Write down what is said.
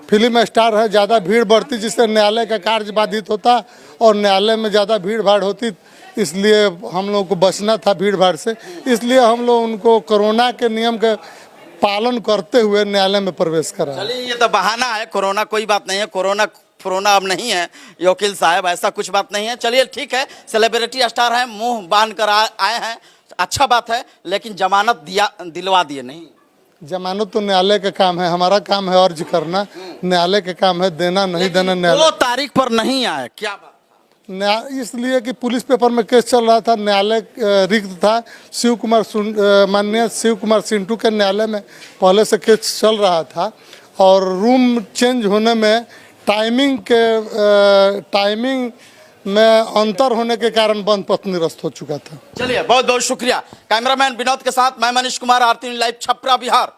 Film star है, ज़्यादा भीड़ बढ़ती जिससे न्यायालय का कार्य बाधित होता और न्यायालय में ज़्यादा भीड़ भाड़ होती, इसलिए हम लोग को बचना था भीड़ भाड़ से। इसलिए हम लोग उनको कोरोना के नियम के पालन करते हुए न्यायालय में प्रवेश करा। चलिए, ये तो बहाना है, कोरोना कोई बात नहीं है, कोरोना अब नहीं है वकील साहब, ऐसा कुछ बात नहीं है। चलिए ठीक है, सेलिब्रिटी स्टार है, मुंह बांध कर आए हैं, अच्छा बात है, लेकिन जमानत दिलवा दिए नहीं। जमानत तो न्यायालय का काम है, हमारा काम है अर्ज करना, न्यायालय का काम है देना नहीं देना। 2 तारीख पर नहीं आए, क्या बात? इसलिए कि पुलिस पेपर में केस चल रहा था, न्यायालय रिक्त था। माननीय शिव कुमार सिंटू के न्यायालय में पहले से केस चल रहा था और रूम चेंज होने में टाइमिंग में अंतर होने के कारण बंद पत्नीरस्त हो चुका था। चलिए, बहुत बहुत शुक्रिया। कैमरामैन विनोद के साथ मैं मनीष कुमार, आरती लाइव, छपरा, बिहार।